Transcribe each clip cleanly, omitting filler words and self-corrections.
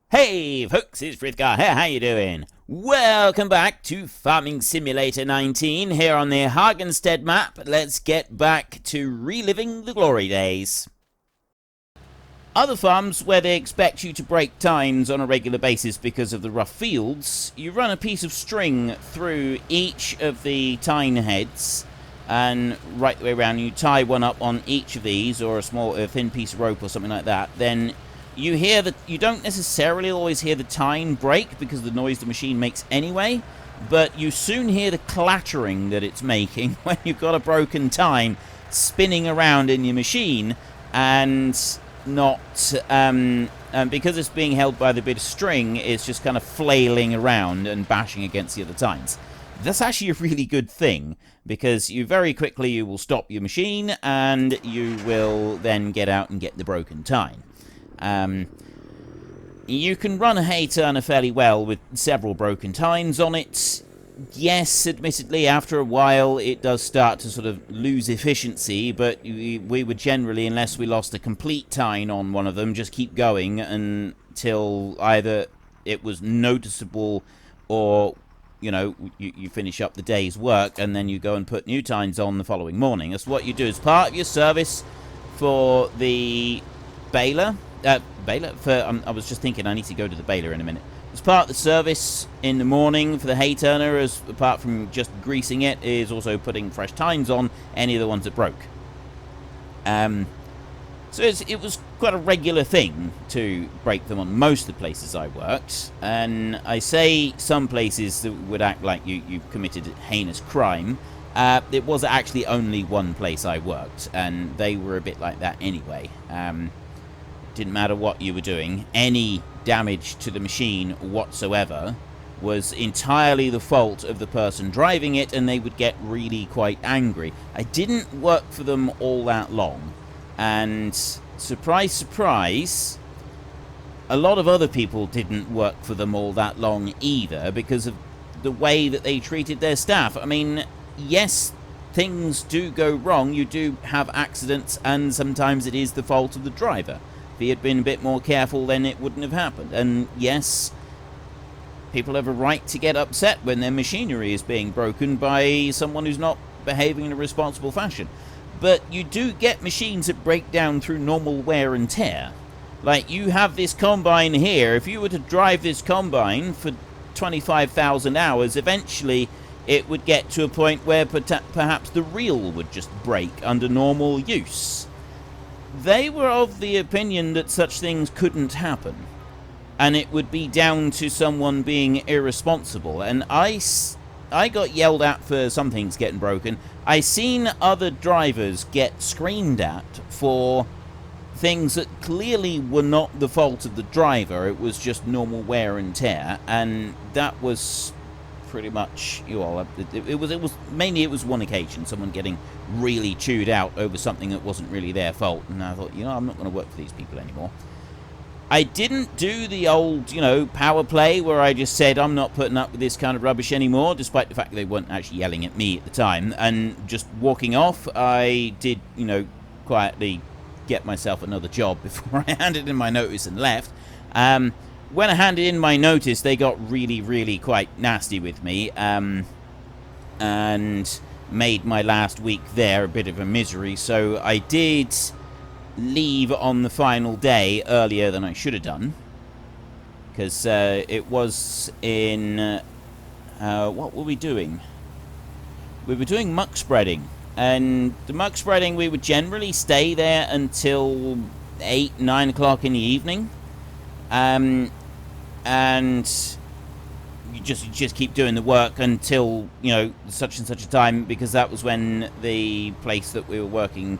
Hey folks, it's Frithgar here, how you doing? Welcome back to Farming Simulator 19 here on the Hagenstedt map. Let's get back to reliving the glory days. Other farms where they expect you to break tines on a regular basis because of the rough fields, you run a piece of string through each of the tine heads and right the way around, you tie one up on each of these, or a thin piece of rope or something like that. Then you hear that you don't necessarily always hear the tine break because of the noise the machine makes anyway, but you soon hear the clattering that it's making when you've got a broken tine spinning around in your machine, and because it's being held by the bit of string, it's just kind of flailing around and bashing against the other tines. That's actually a really good thing, because you will stop your machine and you will then get out and get the broken tine. You can run a hay turner fairly well with several broken tines on it. Yes, admittedly, after a while it does start to sort of lose efficiency, but we would generally, unless we lost a complete tine on one of them, just keep going until either it was noticeable or, you know, you finish up the day's work and then you go and put new tines on the following morning. That's what you do as part of your service for the Baler. I was just thinking I need to go to the Baler in a minute. As part of the service in the morning for the hay turner, as apart from just greasing it, is also putting fresh tines on any of the ones that broke. So it was quite a regular thing to break them on most of the places I worked. And I say some places that would act like you've committed a heinous crime. It was actually only one place I worked, and they were a bit like that anyway. Didn't matter what you were doing, any damage to the machine whatsoever was entirely the fault of the person driving it, and they would get really quite angry. I didn't work for them all that long, and surprise, surprise, a lot of other people didn't work for them all that long either, because of the way that they treated their staff. I mean, yes, things do go wrong, you do have accidents, and sometimes it is the fault of the driver. If he had been a bit more careful, then it wouldn't have happened. And yes, people have a right to get upset when their machinery is being broken by someone who's not behaving in a responsible fashion. But you do get machines that break down through normal wear and tear. Like, you have this combine here. If you were to drive this combine for 25,000 hours, eventually it would get to a point where perhaps the reel would just break under normal use. They were of the opinion that such things couldn't happen, and it would be down to someone being irresponsible. And I got yelled at for some things getting broken. I seen other drivers get screamed at for things that clearly were not the fault of the driver. It was just normal wear and tear, and that was pretty much, it was one occasion, someone getting really chewed out over something that wasn't really their fault, and I thought, I'm not going to work for these people anymore. I didn't do the old, power play where I just said I'm not putting up with this kind of rubbish anymore, despite the fact that they weren't actually yelling at me at the time, and just walking off. I did, quietly get myself another job before I handed in my notice and left. When I handed in my notice, they got really, really quite nasty with me, and made my last week there a bit of a misery. So I did leave on the final day earlier than I should have done, because it was in... what were we doing? We were doing muck spreading, and the muck spreading, we would generally stay there until 8, 9 o'clock in the evening. And you just keep doing the work until, such and such a time, because that was when the place that we were working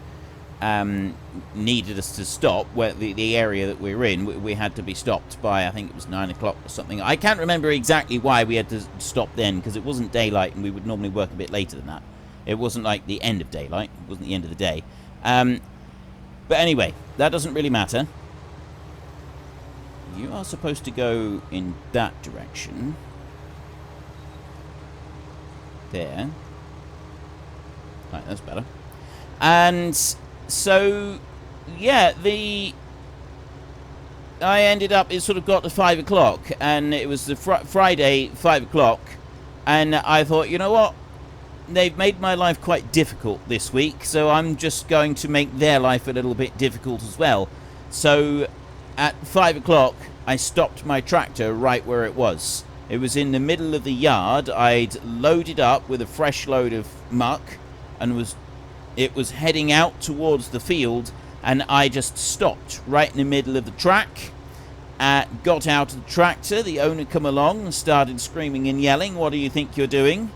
needed us to stop, where the area that we were in, we had to be stopped by, I think it was 9 o'clock or something. I can't remember exactly why we had to stop then, because it wasn't daylight, and we would normally work a bit later than that. It wasn't like the end of daylight, it wasn't the end of the day. But anyway, that doesn't really matter. You are supposed to go in that direction. There. Right, that's better. And so, yeah, I ended up, it sort of got to 5 o'clock, and it was the Friday, 5 o'clock, and I thought, you know what? They've made my life quite difficult this week, so I'm just going to make their life a little bit difficult as well. So at 5 o'clock, I stopped my tractor right where it was. It was in the middle of the yard. I'd loaded up with a fresh load of muck, and it was heading out towards the field, and I just stopped right in the middle of the track. Got out of the tractor. The owner come along and started screaming and yelling, "What do you think you're doing?"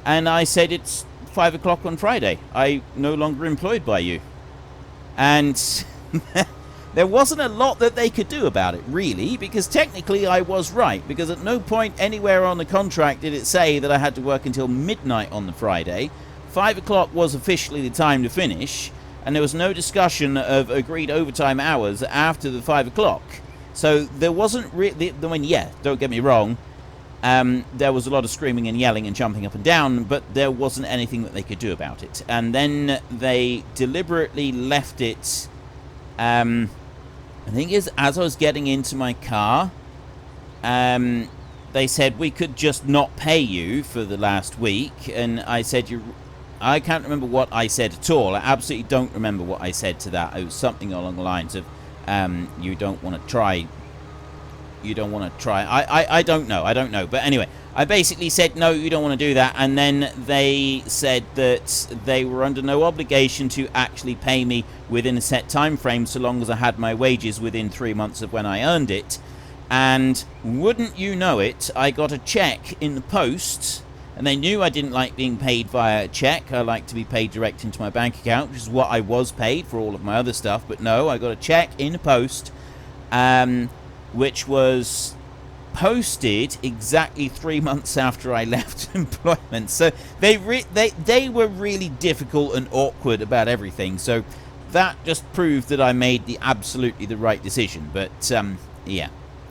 And I said, "It's 5 o'clock on Friday. I'm no longer employed by you." And there wasn't a lot that they could do about it, really, because technically I was right, because at no point anywhere on the contract did it say that I had to work until midnight on the Friday. 5 o'clock was officially the time to finish, and there was no discussion of agreed overtime hours after the 5 o'clock. So there wasn't really, I mean, yeah, don't get me wrong, there was a lot of screaming and yelling and jumping up and down, but there wasn't anything that they could do about it. And then they deliberately left it, I think as I was getting into my car, they said, "We could just not pay you for the last week." And I said, I can't remember what I said at all. I absolutely don't remember what I said to that. It was something along the lines of, you don't want to try. You don't want to try. I don't know. But anyway, I basically said, no, you don't want to do that. And then they said that they were under no obligation to actually pay me within a set time frame, so long as I had my wages within 3 months of when I earned it. And wouldn't you know it, I got a check in the post, and they knew I didn't like being paid via a check. I like to be paid direct into my bank account, which is what I was paid for all of my other stuff. But no, I got a check in the post, which was posted exactly 3 months after I left employment. So they were really difficult and awkward about everything. So that just proved that I made absolutely the right decision. But yeah,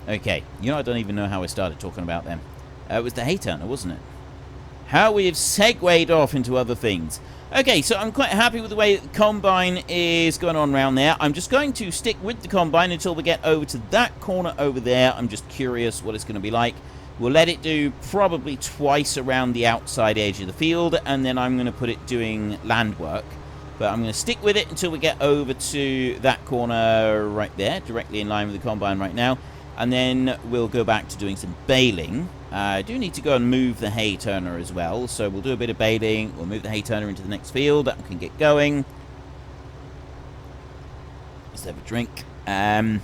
okay. You know, I don't even know how I started talking about them. It was the hay turner, wasn't it? How we have segued off into other things. Okay, so I'm quite happy with the way the combine is going on around there. I'm just going to stick with the combine until we get over to that corner over there. I'm just curious what it's going to be like. We'll let it do probably twice around the outside edge of the field, and then I'm going to put it doing land work. But I'm going to stick with it until we get over to that corner right there, directly in line with the combine right now. And then we'll go back to doing some baling. I do need to go and move the hay turner as well, so we'll do a bit of baling. We'll move the hay turner into the next field. That can get going. Let's have a drink. I'm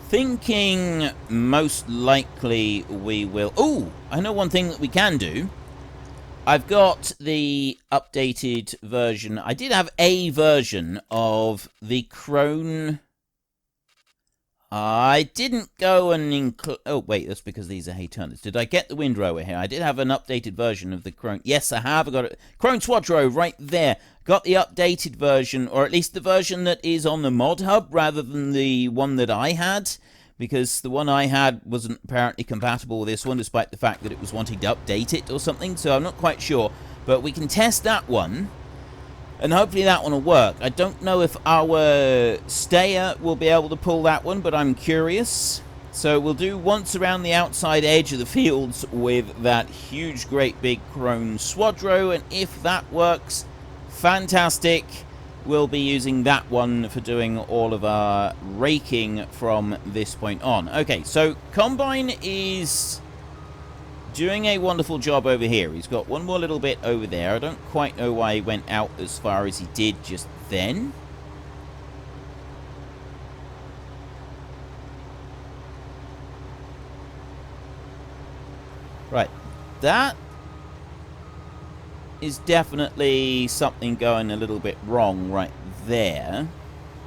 thinking most likely we will... Oh, I know one thing that we can do. I've got the updated version. I did have a version of the Krone... I didn't go and include... Oh, wait, that's because these are hay turners. Did I get the windrower here? I did have an updated version of the Krone. Yes, I have. I got it. Krone Swadro right there. Got the updated version, or at least the version that is on the mod hub, rather than the one that I had, because the one I had wasn't apparently compatible with this one, despite the fact that it was wanting to update it or something, so I'm not quite sure. But we can test that one. And hopefully that one will work. I don't know if our stayer will be able to pull that one, but I'm curious. So we'll do once around the outside edge of the fields with that huge, great big Krone Swadro. And if that works, fantastic. We'll be using that one for doing all of our raking from this point on. Okay, so Combine is... doing a wonderful job over here. He's got one more little bit over there. I don't quite know why he went out as far as he did just then. Right. That is definitely something going a little bit wrong right there.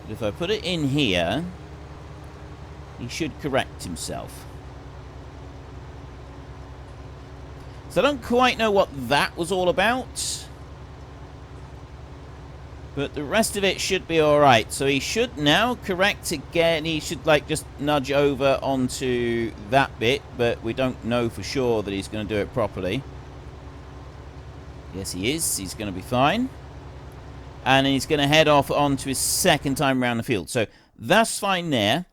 But if I put it in here, he should correct himself. So I don't quite know what that was all about. But the rest of it should be alright. So he should now correct again. He should like just nudge over onto that bit. But we don't know for sure that he's going to do it properly. Yes, he is. He's going to be fine. And he's going to head off onto his second time around the field. So that's fine there.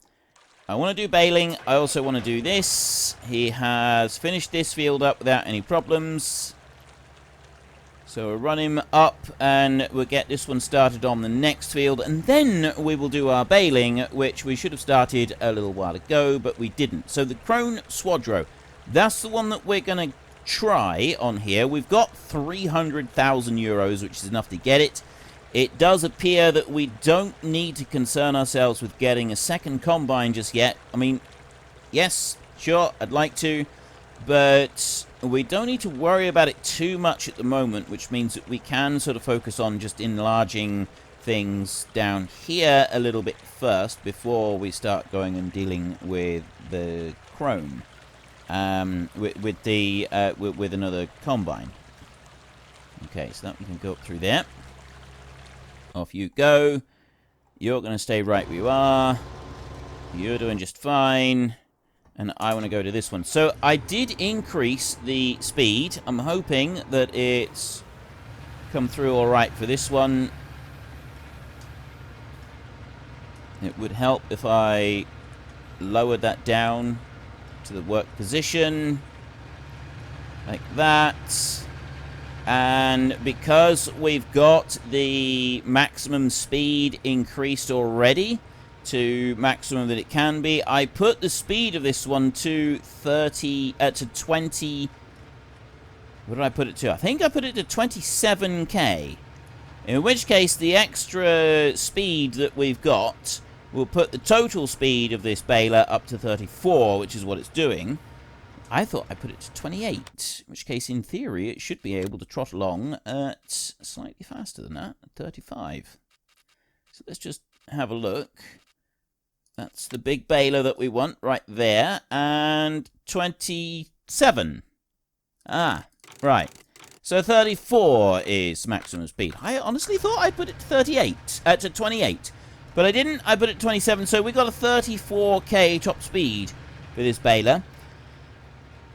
I want to do baling. I also want to do this. He has finished this field up without any problems. So we'll run him up and we'll get this one started on the next field. And then we will do our baling, which we should have started a little while ago, but we didn't. So the Krone Swadro, that's the one that we're going to try on here. We've got 300,000 euros, which is enough to get it. It does appear that we don't need to concern ourselves with getting a second combine just yet. I mean, yes, sure, I'd like to, but we don't need to worry about it too much at the moment, which means that we can sort of focus on just enlarging things down here a little bit first before we start going and dealing with the Krone, with another combine. Okay, so that we can go up through there. Off you go. You're going to stay right where you are. You're doing just fine. And I want to go to this one. So I did increase the speed. I'm hoping that it's come through all right for this one. It would help if I lowered that down to the work position. Like that. And because we've got the maximum speed increased already to maximum that it can be, I put the speed of this one to 20. What did I put it to? I think I put it to 27k. In which case, the extra speed that we've got will put the total speed of this baler up to 34, which is what it's doing. I thought I put it to 28, in which case, in theory, it should be able to trot along at slightly faster than that, at 35. So let's just have a look. That's the big baler that we want right there, and 27. Ah, right. So 34 is maximum speed. I honestly thought I put it to 28, but I didn't. I put it to 27, so we got a 34k top speed for this baler.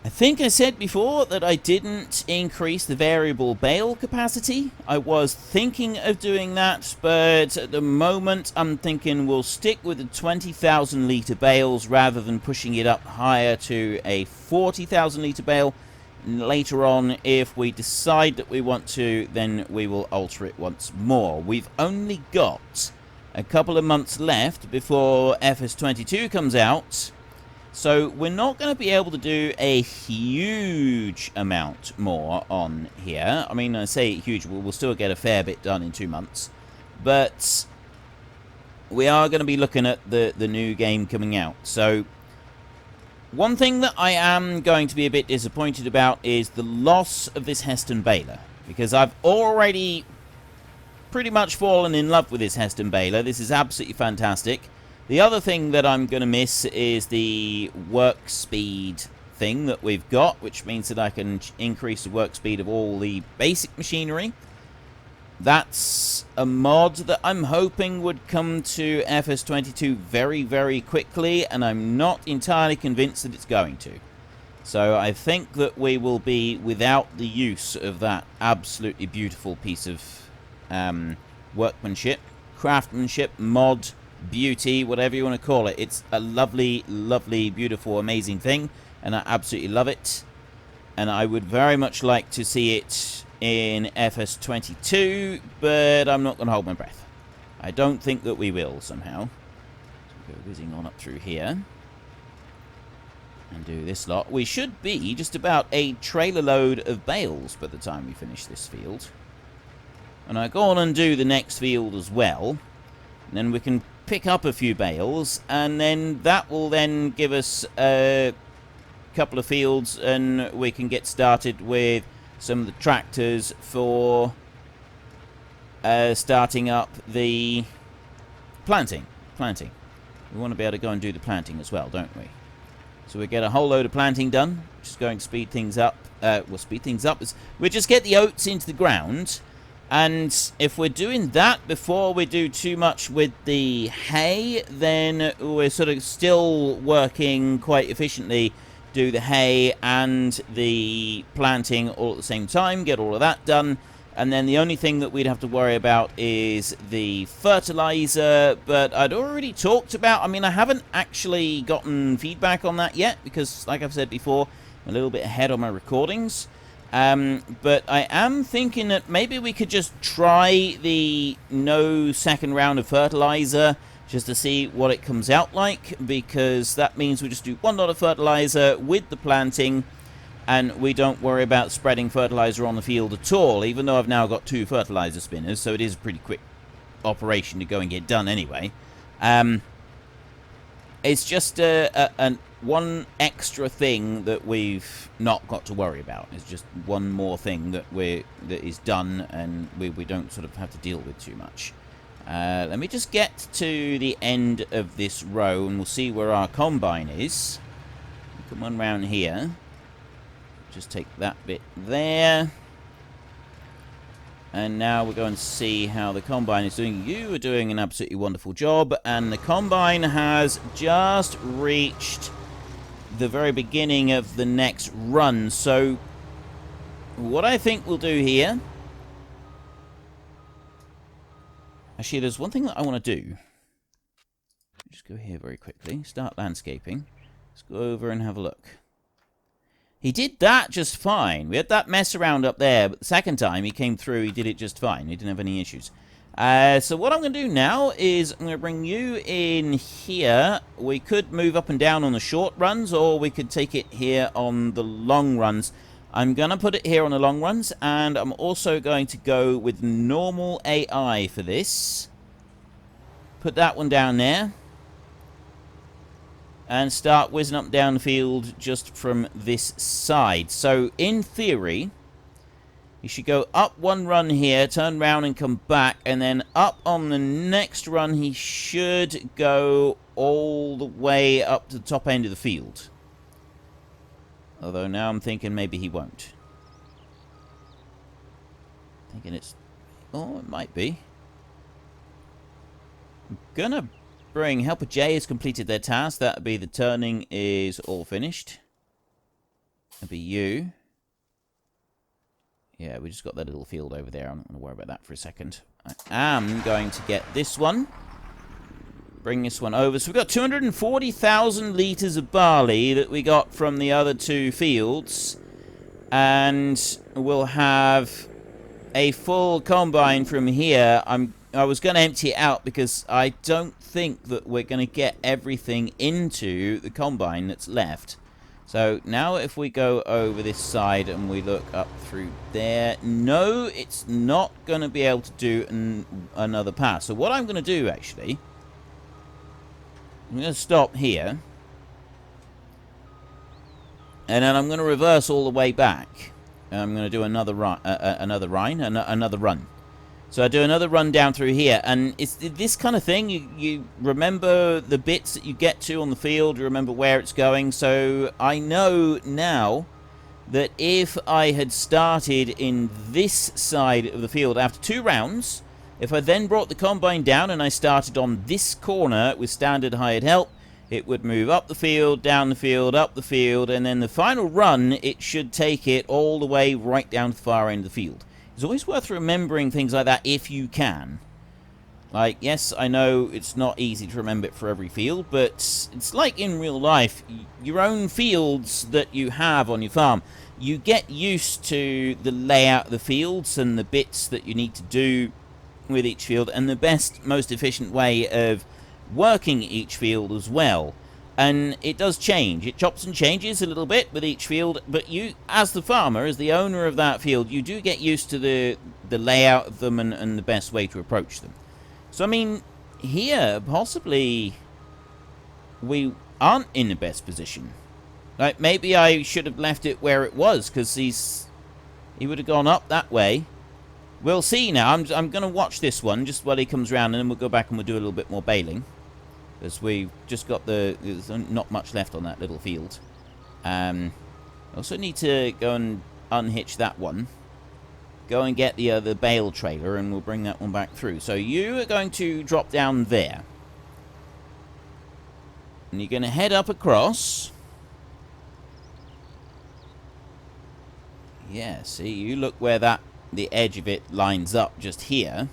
I think I said before that I didn't increase the variable bale capacity. I was thinking of doing that, but at the moment I'm thinking we'll stick with the 20,000 litre bales rather than pushing it up higher to a 40,000 litre bale. Later on, if we decide that we want to, then we will alter it once more. We've only got a couple of months left before FS22 comes out. So we're not going to be able to do a huge amount more on here. I mean, I say huge, we'll still get a fair bit done in 2 months. But we are going to be looking at the new game coming out. So one thing that I am going to be a bit disappointed about is the loss of this Heston Baler. Because I've already pretty much fallen in love with this Heston Baler. This is absolutely fantastic. The other thing that I'm going to miss is the work speed thing that we've got, which means that I can increase the work speed of all the basic machinery. That's a mod that I'm hoping would come to FS22 very, very quickly, and I'm not entirely convinced that it's going to. So I think that we will be without the use of that absolutely beautiful piece of workmanship, craftsmanship, mod, beauty, whatever you want to call it. It's a lovely, lovely, beautiful, amazing thing, and I absolutely love it. And I would very much like to see it in FS22, but I'm not going to hold my breath. I don't think that we will somehow. So we'll go whizzing on up through here and do this lot. We should be just about a trailer load of bales by the time we finish this field. And I go on and do the next field as well. And then we can pick up a few bales, and then that will then give us a couple of fields, and we can get started with some of the tractors for starting up the planting. We want to be able to go and do the planting as well, don't we? So we get a whole load of planting done, which is going to speed things up. We'll speed things up. We just get the oats into the ground. And if we're doing that before we do too much with the hay, then we're sort of still working quite efficiently, do the hay and the planting all at the same time, get all of that done, And then the only thing that we'd have to worry about is the fertilizer, but I'd already talked about, I mean, I haven't actually gotten feedback on that yet, because, like I've said before, I'm a little bit ahead on my recordings. But I am thinking that maybe we could just try the no second round of fertilizer, just to see what it comes out like, because that means we just do 1 lot of fertilizer with the planting, and we don't worry about spreading fertilizer on the field at all, even though I've now got 2 fertilizer spinners, so it is a pretty quick operation to go and get done anyway. It's just one extra thing that we've not got to worry about. It's just one more thing that is done, and we don't sort of have to deal with too much. Let me just get to the end of this row, and we'll see where our combine is. Come on round here. Just take that bit there. And now we're going to see how the combine is doing. You are doing an absolutely wonderful job. And the combine has just reached the very beginning of the next run. So what I think we'll do here... Actually, there's one thing that I want to do. Just go here very quickly. Start landscaping. Let's go over and have a look. He did that just fine. We had that mess around up there, but the second time he came through, he did it just fine. He didn't have any issues. So what I'm going to do now is I'm going to bring you in here. We could move up and down on the short runs, or we could take it here on the long runs. I'm going to put it here on the long runs, and I'm also going to go with normal AI for this. Put that one down there. And start whizzing up and down the field just from this side. So, in theory, you should go up 1 run here, turn around and come back, and then up on the next run he should go all the way up to the top end of the field. Although now I'm thinking maybe he won't. Thinking it's... Oh, it might be. I'm gonna... bring Helper J has completed their task. That would be the turning is all finished. That'd be you. Yeah, we just got that little field over there. I'm not going to worry about that for a second. I am going to get this one. Bring this one over. So we've got 240,000 litres of barley that we got from the other 2 fields. And we'll have a full combine from here. I was going to empty it out because I don't think that we're going to get everything into the combine that's left. So now if we go over this side and we look up through there, no, it's not going to be able to do another pass. So what I'm going to do, actually, I'm going to stop here. And then I'm going to reverse all the way back. And I'm going to do another run. So I do another run down through here, and it's this kind of thing. You remember the bits that you get to on the field, you remember where it's going. So I know now that if I had started in this side of the field after 2 rounds, if I then brought the combine down and I started on this corner with standard hired help, it would move up the field, down the field, up the field, and then the final run, it should take it all the way right down to the far end of the field. It's always worth remembering things like that if you can. Like, yes, I know it's not easy to remember it for every field, but it's like in real life, your own fields that you have on your farm, you get used to the layout of the fields and the bits that you need to do with each field, and the best, most efficient way of working each field as well. And it does change. It chops and changes a little bit with each field, but you, as the farmer, as the owner of that field, you do get used to the layout of them and the best way to approach them. So, I mean, here, possibly, we aren't in the best position. Like, maybe I should have left it where it was, because he would have gone up that way. We'll see now. I'm going to watch this one, just while he comes around, and then we'll go back and we'll do a little bit more baling. Because we've just got there's not much left on that little field. I also need to go and unhitch that one. Go and get the other Bale trailer, and we'll bring that one back through. So you are going to drop down there. And you're going to head up across. Yeah, see, you look where that the edge of it lines up just here.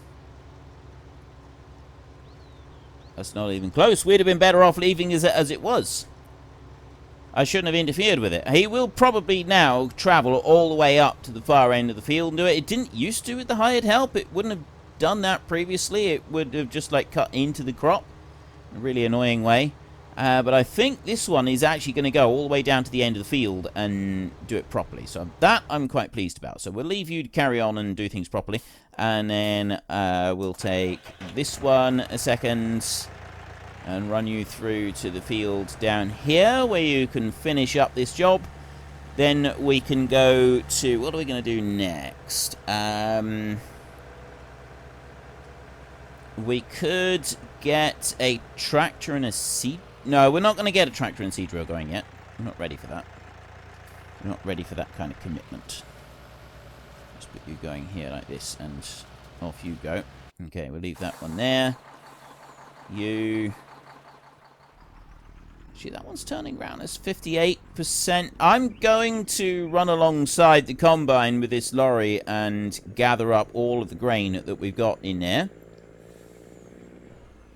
That's not even close. We'd have been better off leaving as it was. I shouldn't have interfered with it. He will probably now travel all the way up to the far end of the field and do it. It didn't used to with the hired help. It wouldn't have done that previously. It would have just like cut into the crop in a really annoying way. But I think this one is actually going to go all the way down to the end of the field and do it properly. So that I'm quite pleased about. So we'll leave you to carry on and do things properly. And then we'll take this one a second and run you through to the field down here where you can finish up this job. Then we can go to... what are we going to do next? We could get a tractor and a seed... no, we're not going to get a tractor and seed drill going yet. We're not ready for that. We're not ready for that kind of commitment. Let's put you going here like this, and off you go. Okay, we'll leave that one there. You... actually, that one's turning around as 58%. I'm going to run alongside the combine with this lorry and gather up all of the grain that we've got in there.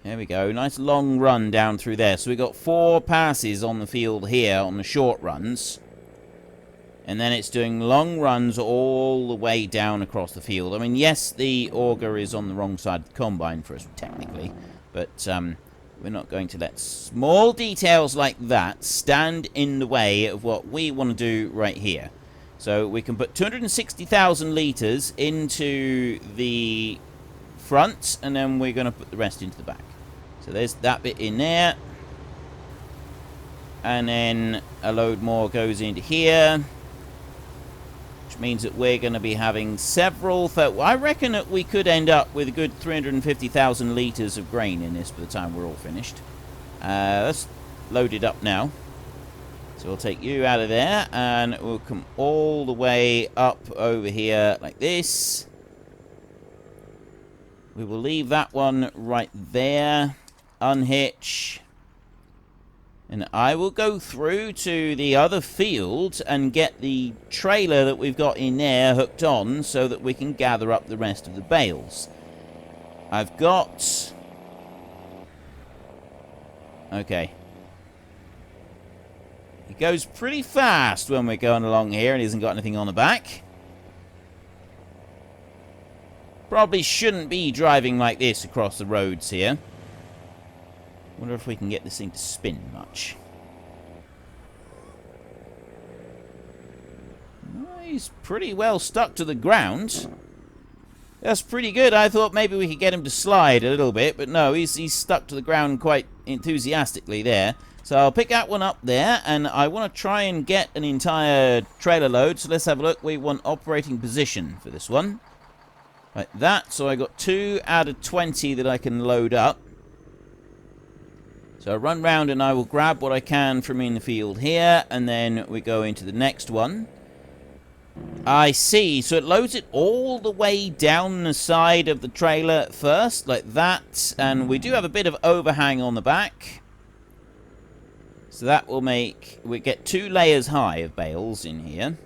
There we go. Nice long run down through there. So we've got 4 passes on the field here on the short runs. And then it's doing long runs all the way down across the field. I mean, yes, the auger is on the wrong side of the combine for us, technically. But we're not going to let small details like that stand in the way of what we want to do right here. So we can put 260,000 litres into the front, and then we're going to put the rest into the back. So there's that bit in there. And then a load more goes into here. Which means that we're going to be having several... I reckon that we could end up with a good 350,000 litres of grain in this by the time we're all finished. Let's load it up now. So we'll take you out of there, and we'll come all the way up over here like this. We will leave that one right there. Unhitch. And I will go through to the other field and get the trailer that we've got in there hooked on so that we can gather up the rest of the bales. I've got... okay. It goes pretty fast when we're going along here and he hasn't got anything on the back. Probably shouldn't be driving like this across the roads here. Wonder if we can get this thing to spin much. He's pretty well stuck to the ground. That's pretty good. I thought maybe we could get him to slide a little bit, but no, he's stuck to the ground quite enthusiastically there. So I'll pick that one up there, and I want to try and get an entire trailer load. So let's have a look. We want operating position for this one. Like that. So I got 2 out of 20 that I can load up. So I run round and I will grab what I can from in the field here, and then we go into the next one. I see. So it loads it all the way down the side of the trailer first, like that. And we do have a bit of overhang on the back. So that will make... we get 2 layers high of bales in here.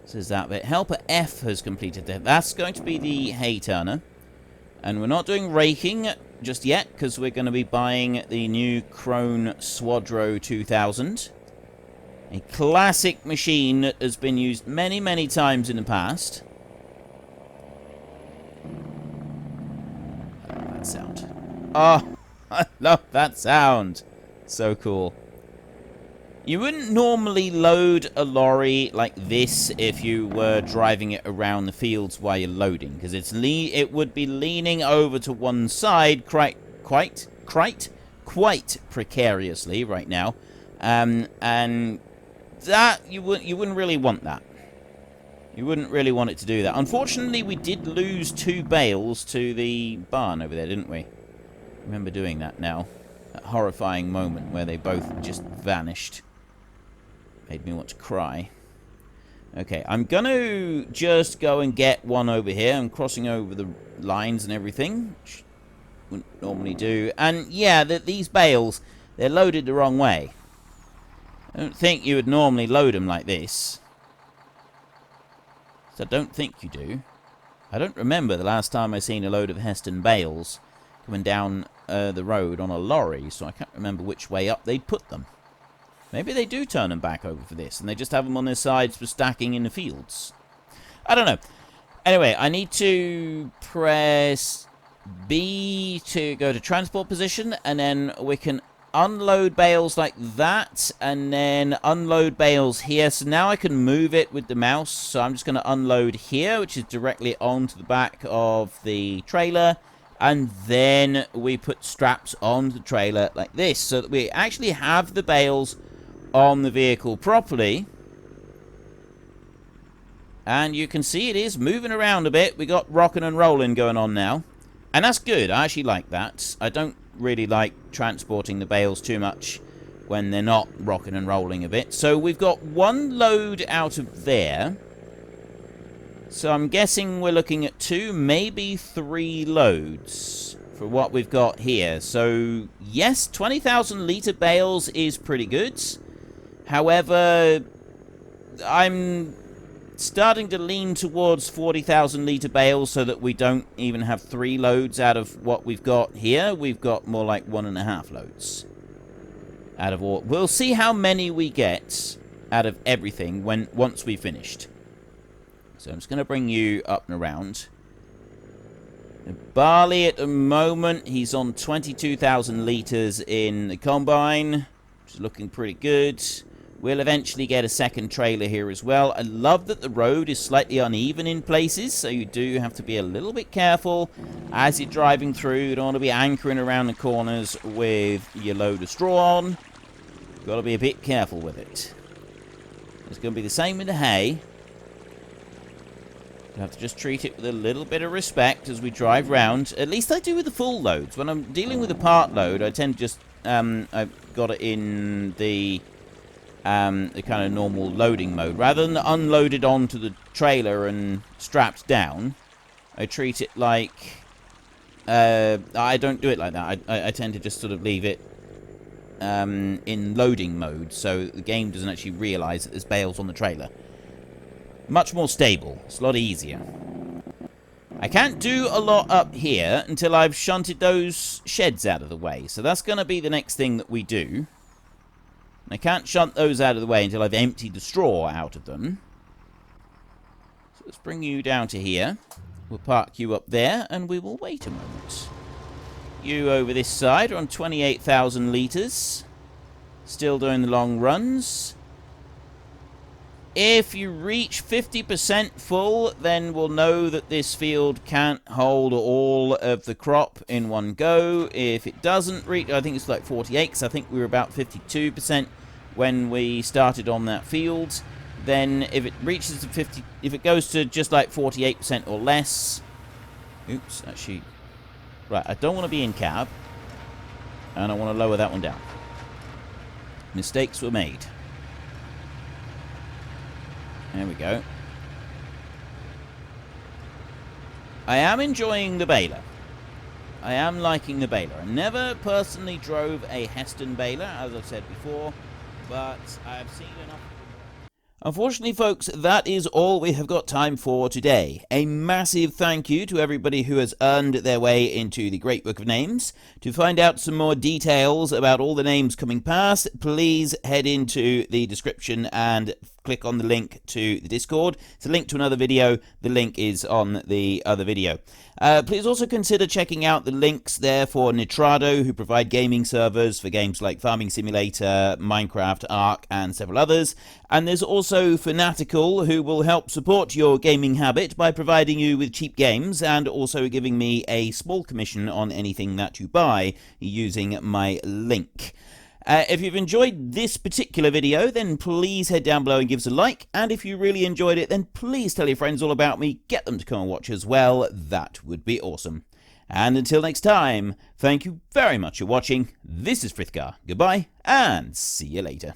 So there's that bit. Helper F has completed that. That's going to be the hay turner. And we're not doing raking just yet, because we're going to be buying the new Krone Swadro 2000. A classic machine that has been used many, many times in the past. I love that sound. Oh, I love that sound. So cool. You wouldn't normally load a lorry like this if you were driving it around the fields while you're loading, because it would be leaning over to one side quite precariously right now, and that you wouldn't really want that. You wouldn't really want it to do that. Unfortunately, we did lose 2 bales to the barn over there, didn't we? I remember doing that now. That horrifying moment where they both just vanished. Made me want to cry. Okay, I'm going to just go and get one over here. I'm crossing over the lines and everything, which wouldn't normally do. And yeah, these bales, they're loaded the wrong way. I don't think you would normally load them like this. So I don't think you do. I don't remember the last time I seen a load of Heston bales coming down the road on a lorry, so I can't remember which way up they'd put them. Maybe they do turn them back over for this, and they just have them on their sides for stacking in the fields. I don't know. Anyway, I need to press B to go to transport position, and then we can unload bales like that, and then unload bales here. So now I can move it with the mouse. So I'm just going to unload here, which is directly onto the back of the trailer, and then we put straps on the trailer like this, so that we actually have the bales on the vehicle properly. And you can see it is moving around a bit. We got rocking and rolling going on now, and that's good. I actually like that. I don't really like transporting the bales too much when they're not rocking and rolling a bit. So we've got one load out of there, so I'm guessing we're looking at 2, maybe 3 loads for what we've got here. So yes, 20,000 litre bales is pretty good. However, I'm starting to lean towards 40,000 litre bales, so that we don't even have 3 loads out of what we've got here. We've got more like 1.5 loads out of all. We'll see how many we get out of everything once we've finished. So I'm just going to bring you up and around. Barley at the moment, he's on 22,000 litres in the combine, which is looking pretty good. We'll eventually get a second trailer here as well. I love that the road is slightly uneven in places, so you do have to be a little bit careful as you're driving through. You don't want to be anchoring around the corners with your load of straw on. You've got to be a bit careful with it. It's going to be the same with the hay. You have to just treat it with a little bit of respect as we drive round. At least I do with the full loads. When I'm dealing with a part load, I tend to just... I've got it in the kind of normal loading mode. Rather than unloaded onto the trailer and strapped down, I treat it like... I don't do it like that. I tend to just sort of leave it in loading mode, so the game doesn't actually realise that there's bales on the trailer. Much more stable. It's a lot easier. I can't do a lot up here until I've shunted those sheds out of the way. So that's going to be the next thing that we do. I can't shunt those out of the way until I've emptied the straw out of them. So let's bring you down to here. We'll park you up there, and we will wait a moment. You over this side are on 28,000 litres. Still doing the long runs. If you reach 50% full, then we'll know that this field can't hold all of the crop in one go. If it doesn't reach, I think it's like 48, because I think we were about 52% when we started on that field. Then if it reaches to 50, if it goes to just like 48% or less, oops, actually, right, I don't want to be in cab, and I want to lower that one down. Mistakes were made. There we go. I am enjoying the Baler. I am liking the Baler. I never personally drove a Heston Baler, as I've said before, but I've seen enough. Unfortunately, folks, that is all we have got time for today. A massive thank you to everybody who has earned their way into the Great Book of Names. To find out some more details about all the names coming past, please head into the description and click on the link to the Discord. It's a link to another video. The link is on the other video. Please also consider checking out the links there for Nitrado, who provide gaming servers for games like Farming Simulator, Minecraft, Ark, and several others. And there's also Fanatical, who will help support your gaming habit by providing you with cheap games and also giving me a small commission on anything that you buy using my link. If you've enjoyed this particular video, then please head down below and give us a like. And if you really enjoyed it, then please tell your friends all about me. Get them to come and watch as well. That would be awesome. And until next time, thank you very much for watching. This is Frithgar. Goodbye, and see you later.